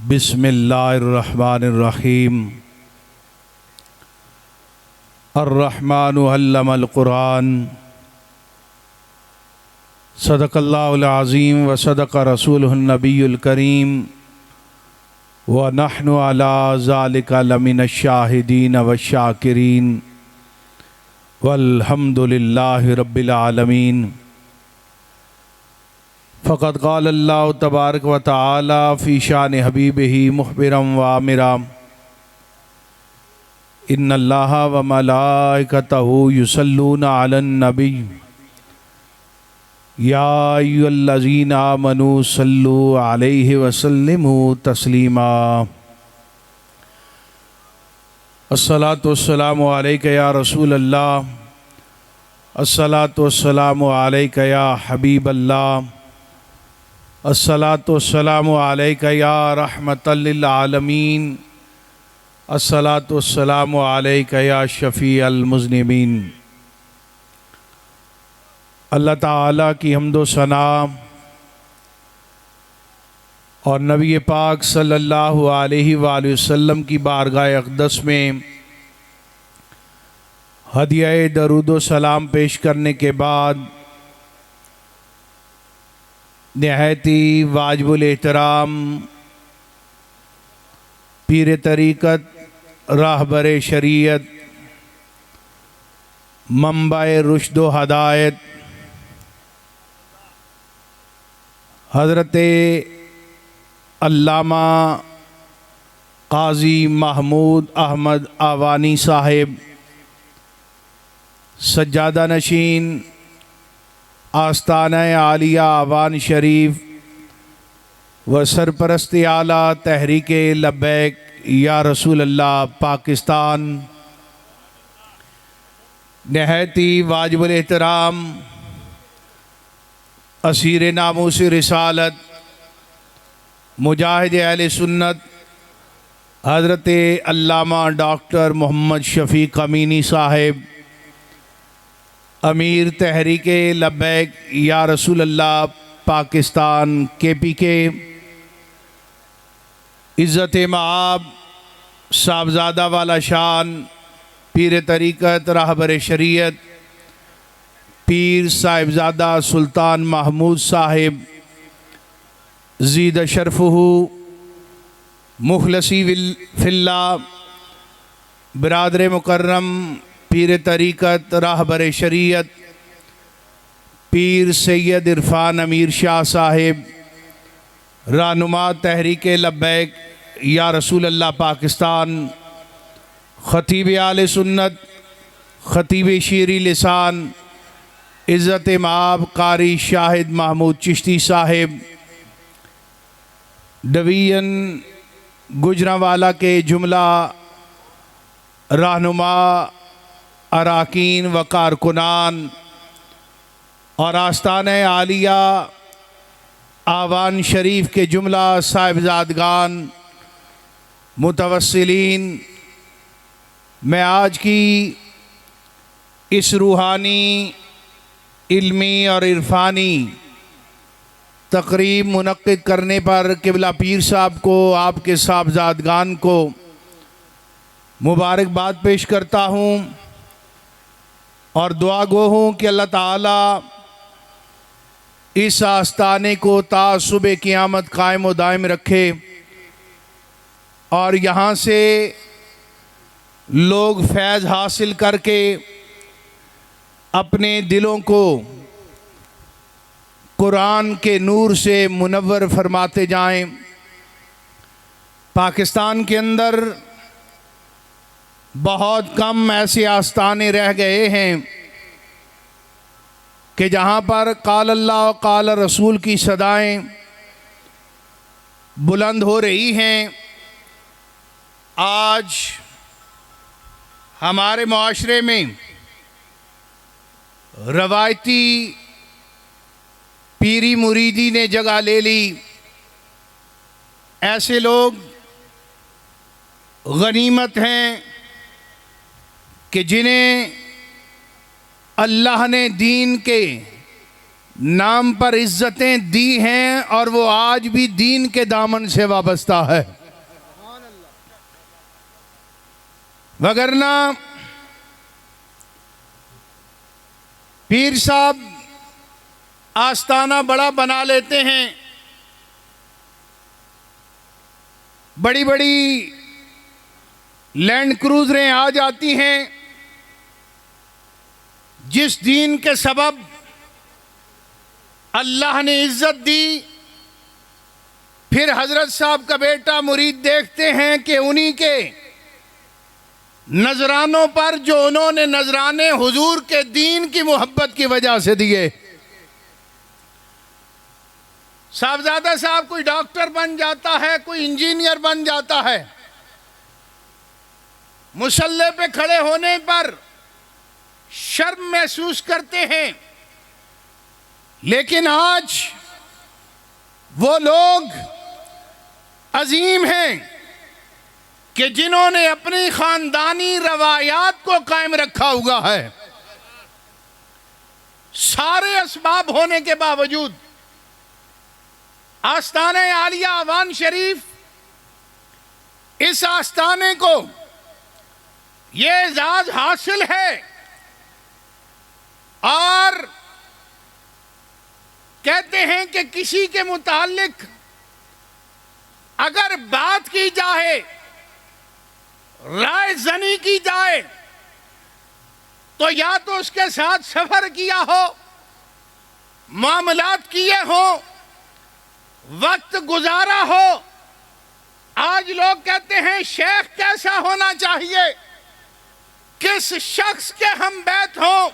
बिस्मिल्लाहिर्रहमानिर्रहीम। अर्रहमानु अल्लमल कुरान। सदक़ल्लाहुल अज़ीम व सदक़ रसूलुहुन नबियुल करीम व नहनु अला ज़ालिका लमिनश शाहिदीन व शाकिरीन वल्हम्दुलिल्लाहि रब्बिल आलमीन। फ़क़द क़ाल अल्लाहु तबारक व तआला फ़ी शान हबीबिही मुख़बिरम व आमिरा इन्नल्लाहा व मलाइकतहू युसल्लूना अलन नबी या अय्युहल्लज़ीना आमनू सल्लू अलैहि व सल्लिमू तस्लीमा। अस्सलातु वस्सलामु अलैका या रसूल अल्लाह, अस्सलातु वस्सलामु अलैका या हबीब अल्लाह, अस्सलातु वस्सलामु अलैका या रहमतल लिल आलमीन, अस्सलातु वस्सलामु अलैका या शफ़ीअल मुज़निबीन। अल्लाह ताला की हम्दो सना और नबी पाक सल्लल्लाहु अलैहि वसल्लम की बारगाह अक़दस में हदिया दरूदो सलाम पेश करने के बाद निहायती वाजिबुल एहतराम पीर तरीक़त राहबर शरीयत मंबाए रुश्द व हदायत हज़रत अल्लामा क़ाज़ी महमूद अहमद आवानी साहिब सज्जादा नशीन आस्ताना आलिया आवान शरीफ व सरपरस्त आला तहरीक लब्बैक या रसूल अल्लाह पाकिस्तान, नहायती वाजिबुल एहतराम असीर नामूस रिसालत मुजाहिद अहले सुन्नत हज़रत अल्लामा डॉक्टर मोहम्मद शफ़ीक़ अमीनी साहिब, अमीर तहरीक लब्बैक या रसूल अल्लाह पाकिस्तान KPK, इज़्ज़त माब साहबज़ादा वाला शान पीर तरीक़त राहबर शरीयत पीर साहिबज़ादा सुल्तान महमूद साहिब ज़ीद शरफ़हू मुखलसी फ़िल्लाह, बिरादर मुकर्रम पीर तरीक़त राहबर शरीयत पीर सैयद इरफ़ान अमीर शाह साहिब, रहनुमा तहरीक लब्बैक या रसूल अल्लाह पाकिस्तान, ख़तीब आले सुन्नत ख़तीब शीरी लिसान इज़्ज़त माब कारी शाहिद महमूद चिश्ती साहिब, डिवीज़न गुजरांवाला के जुमला रहनुमा अराकीन व कारकुनान और आस्ताना आलिया आवान शरीफ के जुमला साहिबजादगान मुतवस्सिलीन, मैं आज की इस रूहानी इल्मी और इरफानी तकरीब मुनक्किद करने पर क़िबला पीर साहब को, आपके साहबजादगान को मुबारकबाद पेश करता हूँ और दुआ गो हूँ कि अल्लाह ताला इस आस्ताने को ता सुबह क़यामत कायम व दायम रखे और यहाँ से लोग फैज़ हासिल करके अपने दिलों को कुरान के नूर से मुनव्वर फरमाते जाएं। पाकिस्तान के अंदर बहुत कम ऐसे आस्ताने रह गए हैं कि जहाँ पर क़ाल अल्लाह क़ाल रसूल की सदाएं बुलंद हो रही हैं। आज हमारे माशरे में रवायती पीरी मुरीदी ने जगह ले ली। ऐसे लोग गनीमत हैं कि जिन्हें अल्लाह ने दीन के नाम पर इज्जतें दी हैं और वो आज भी दीन के दामन से वाबस्ता है। वगरना पीर साहब आस्ताना बड़ा बना लेते हैं, बड़ी बड़ी लैंड क्रूजरें आ जाती हैं, जिस दीन के सबब अल्लाह ने इज्जत दी, फिर हजरत साहब का बेटा मुरीद देखते हैं कि उन्हीं के नजरानों पर जो उन्होंने नजराने हुजूर के दीन की मोहब्बत की वजह से दिए, साहबजादा साहब कोई डॉक्टर बन जाता है, कोई इंजीनियर बन जाता है, मुसल्ले पे खड़े होने पर शर्म महसूस करते हैं। लेकिन आज वो लोग अजीम हैं कि जिन्होंने अपनी खानदानी रवायात को कायम रखा हुआ है, सारे असबाब होने के बावजूद। आस्ताने आलिया अवान शरीफ, इस आस्ताने को ये एजाज हासिल है और कहते हैं कि किसी के मुतालिक अगर बात की जाए, राय जनी की जाए, तो या तो उसके साथ सफर किया हो, मामलात किए हो, वक्त गुजारा हो। आज लोग कहते हैं शेख कैसा होना चाहिए, किस शख्स के हम बैत हो।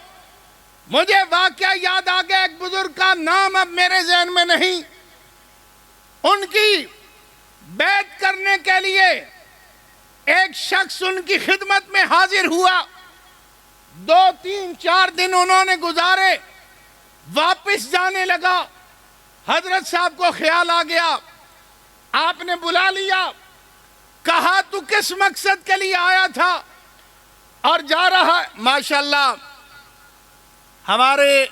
मुझे वाकया याद आ गया, एक बुजुर्ग का नाम अब मेरे ज़हन में नहीं, उनकी बैत करने के लिए एक शख्स उनकी खिदमत में हाजिर हुआ। 2, 3, 4 दिन उन्होंने गुजारे, वापस जाने लगा। हजरत साहब को ख्याल आ गया, आपने बुला लिया, कहा तू किस मकसद के लिए आया था और जा रहा है। माशाल्लाह हमारे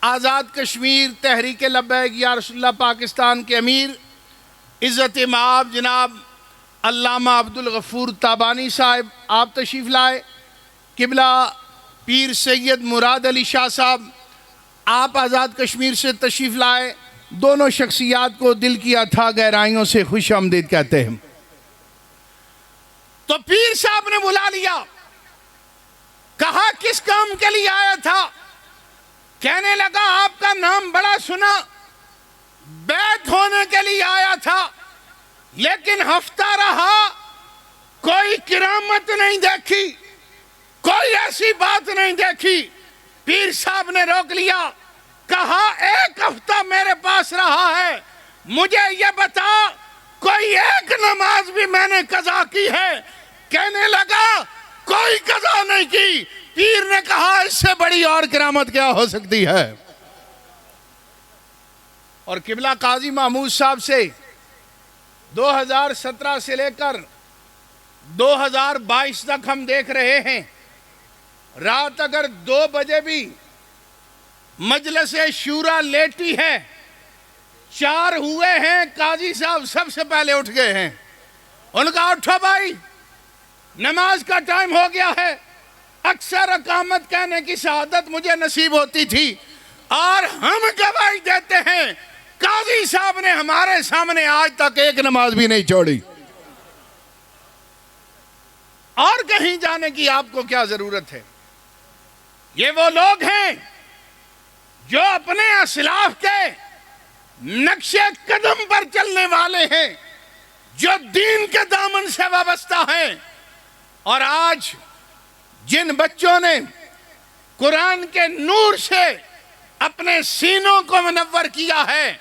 आज़ाद कश्मीर तहरीक लब्बैक या रसूलुल्लाह पाकिस्तान के अमीर इज़्ज़त माब जनाब अल्लामा अब्दुल गफूर ताबानी साहब आप तशरीफ़ लाए। किबला पीर सैयद मुराद अली शाह साहब आप आज़ाद कश्मीर से तशरीफ़ लाए। दोनों शख्सियात को दिल की अथाह गहराइयों से खुश आमदीद कहते हैं। तो पीर साहब ने बुला लिया, कहा किस काम के लिए आया था। कहने लगा आपका नाम बड़ा सुना, बैत होने के लिए आया था, लेकिन हफ्ता रहा, कोई किरामत नहीं देखी, कोई ऐसी बात नहीं देखी। पीर साहब ने रोक लिया, कहा एक हफ्ता मेरे पास रहा है, मुझे ये बता कोई एक नमाज भी मैंने कज़ा की है। कहने लगा कोई कज़ा नहीं की। पीर ने कहा इससे बड़ी और किरामत क्या हो सकती है। और किबला काजी महमूद साहब से 2017 से लेकर 2022 तक हम देख रहे हैं, रात अगर 2 बजे भी मजलिस शूरा लेटी है, 4 हुए हैं, काजी साहब सबसे पहले उठ गए हैं। उनका उठो भाई, नमाज का टाइम हो गया है। अक्सर अकामत कहने की शहादत मुझे नसीब होती थी और हम गवाही देते हैं काजी साहब ने हमारे सामने आज तक एक नमाज भी नहीं छोड़ी। और कहीं जाने की आपको क्या जरूरत है। ये वो लोग हैं जो अपने असलाफ के नक्शे कदम पर चलने वाले हैं, जो दीन के दामन से वाबस्ता हैं। और आज जिन बच्चों ने कुरान के नूर से अपने सीनों को मुनव्वर किया है,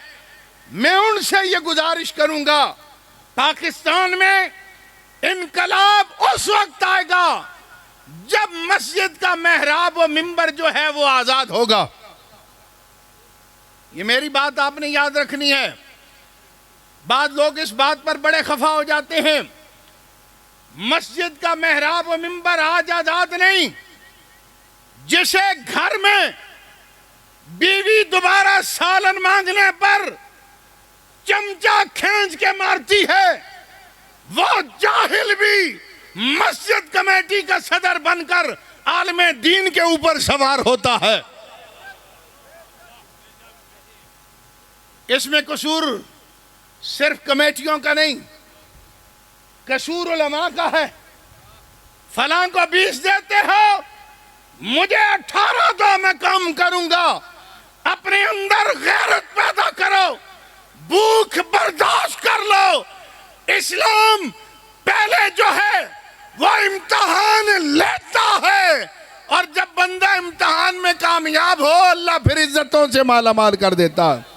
मैं उनसे ये गुजारिश करूंगा, पाकिस्तान में इनकलाब उस वक्त आएगा जब मस्जिद का मेहराब व मिंबर जो है वो आजाद होगा। ये मेरी बात आपने याद रखनी है। बाद लोग इस बात पर बड़े खफा हो जाते हैं, मस्जिद का मेहराब व मिंबर आज आजाद नहीं। जिसे घर में बीवी दोबारा सालन मांगने पर चमचा खींच के मारती है, वो जाहिल भी मस्जिद कमेटी का सदर बनकर आलमे दीन के ऊपर सवार होता है। इसमें कसूर सिर्फ कमेटियों का नहीं, कसूर उलमा का है। फलां को 20 देते हो, मुझे 18 दो, मैं काम करूंगा। अपने अंदर गैरत पैदा करो, भूख बर्दाश्त कर लो। इस्लाम पहले जो है वो इम्तिहान लेता है, और जब बंदा इम्तिहान में कामयाब हो, अल्लाह फिर इज्जतों से माला माल कर देता है।